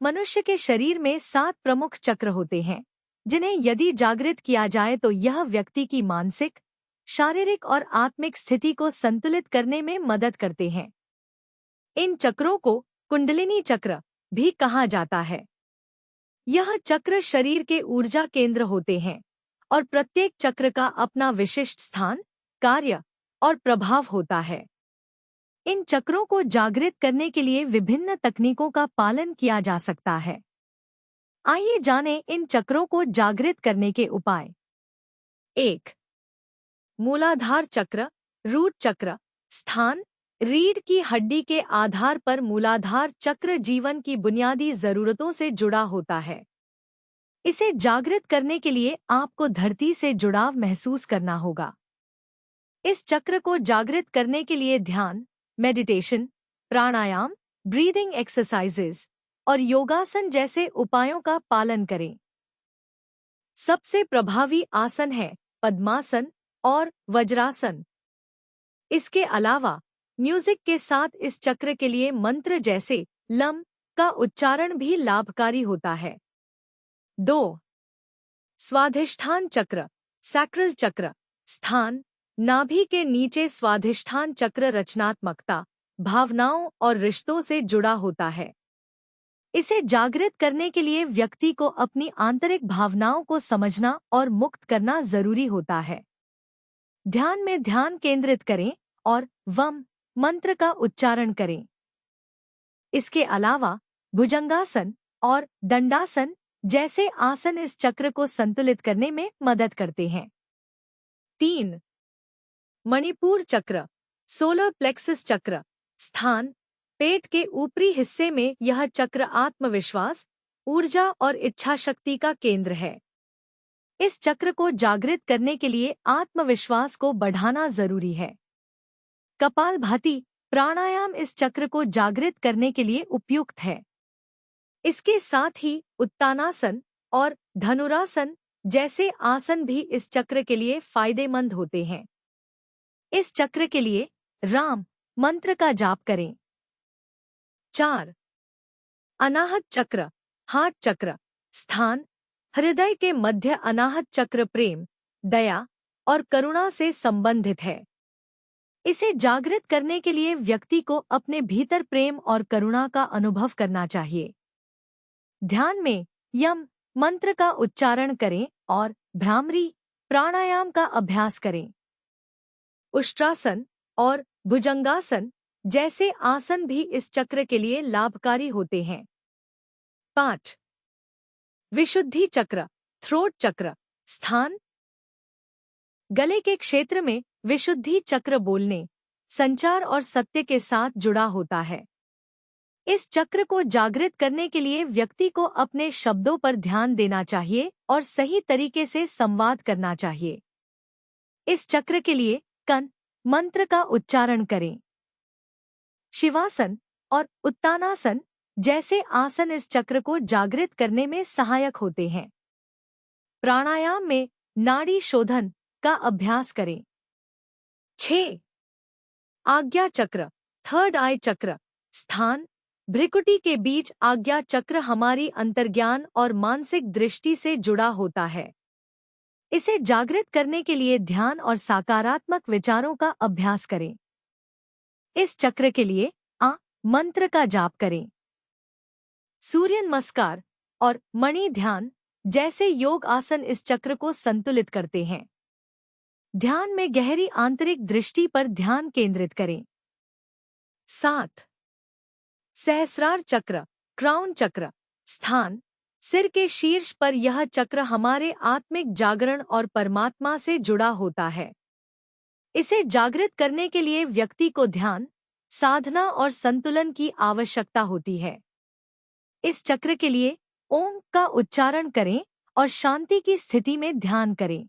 मनुष्य के शरीर में 7 प्रमुख चक्र होते हैं, जिन्हें यदि जागृत किया जाए तो यह व्यक्ति की मानसिक, शारीरिक और आत्मिक स्थिति को संतुलित करने में मदद करते हैं। इन चक्रों को कुंडलिनी चक्र भी कहा जाता है। यह चक्र शरीर के ऊर्जा केंद्र होते हैं और प्रत्येक चक्र का अपना विशिष्ट स्थान, कार्य और प्रभाव होता है। इन चक्रों को जागृत करने के लिए विभिन्न तकनीकों का पालन किया जा सकता है। आइए जानें इन चक्रों को जागृत करने के उपाय। 1. मूलाधार चक्र, रूट चक्र। स्थान: रीढ़ की हड्डी के आधार पर मूलाधार चक्र जीवन की बुनियादी जरूरतों से जुड़ा होता है। इसे जागृत करने के लिए आपको धरती से जुड़ाव महसूस करना होगा। इस चक्र को जागृत करने के लिए ध्यान, मेडिटेशन, प्राणायाम, ब्रीदिंग एक्सरसाइजेज और योगासन जैसे उपायों का पालन करें। सबसे प्रभावी आसन है पद्मासन और वज्रासन। इसके अलावा म्यूजिक के साथ इस चक्र के लिए मंत्र जैसे लम का उच्चारण भी लाभकारी होता है। 2. स्वाधिष्ठान चक्र, सैक्रल चक्र। स्थान: नाभि के नीचे स्वाधिष्ठान चक्र रचनात्मकता, भावनाओं और रिश्तों से जुड़ा होता है। इसे जागृत करने के लिए व्यक्ति को अपनी आंतरिक भावनाओं को समझना और मुक्त करना जरूरी होता है। ध्यान में ध्यान केंद्रित करें और वम मंत्र का उच्चारण करें। इसके अलावा भुजंगासन और दंडासन जैसे आसन इस चक्र को संतुलित करने में मदद करते हैं। 3. मणिपुर चक्र, सोलर प्लेक्सस चक्र। स्थान: पेट के ऊपरी हिस्से में यह चक्र आत्मविश्वास, ऊर्जा और इच्छा शक्ति का केंद्र है। इस चक्र को जागृत करने के लिए आत्मविश्वास को बढ़ाना जरूरी है। कपालभाति प्राणायाम इस चक्र को जागृत करने के लिए उपयुक्त है। इसके साथ ही उत्तानासन और धनुरासन जैसे आसन भी इस चक्र के लिए फायदेमंद होते हैं। इस चक्र के लिए राम मंत्र का जाप करें। 4. अनाहत चक्र, हार्ट चक्र। स्थान: हृदय के मध्य अनाहत चक्र प्रेम, दया और करुणा से संबंधित है। इसे जागृत करने के लिए व्यक्ति को अपने भीतर प्रेम और करुणा का अनुभव करना चाहिए। ध्यान में यम मंत्र का उच्चारण करें और भ्रामरी प्राणायाम का अभ्यास करें। उष्ट्रासन और भुजंगासन जैसे आसन भी इस चक्र के लिए लाभकारी होते हैं। 5. विशुद्धि चक्र, थ्रोट चक्र। स्थान: गले के क्षेत्र में विशुद्धि चक्र बोलने, संचार और सत्य के साथ जुड़ा होता है। इस चक्र को जागृत करने के लिए व्यक्ति को अपने शब्दों पर ध्यान देना चाहिए और सही तरीके से संवाद करना चाहिए। इस चक्र के लिए कन मंत्र का उच्चारण करें। शिवासन और उत्तानासन जैसे आसन इस चक्र को जागृत करने में सहायक होते हैं। प्राणायाम में नाड़ी शोधन का अभ्यास करें। 6. आज्ञा चक्र, थर्ड आई चक्र। स्थान: भ्रिकुटी के बीच आज्ञा चक्र हमारी अंतर्ज्ञान और मानसिक दृष्टि से जुड़ा होता है। इसे जागृत करने के लिए ध्यान और सकारात्मक विचारों का अभ्यास करें। इस चक्र के लिए आ मंत्र का जाप करें। सूर्य नमस्कार और मणि ध्यान जैसे योग आसन इस चक्र को संतुलित करते हैं। ध्यान में गहरी आंतरिक दृष्टि पर ध्यान केंद्रित करें। 7. सहस्रार चक्र, क्राउन चक्र। स्थान: सिर के शीर्ष पर यह चक्र हमारे आत्मिक जागरण और परमात्मा से जुड़ा होता है। इसे जागृत करने के लिए व्यक्ति को ध्यान, साधना और संतुलन की आवश्यकता होती है। इस चक्र के लिए ओम का उच्चारण करें और शांति की स्थिति में ध्यान करें।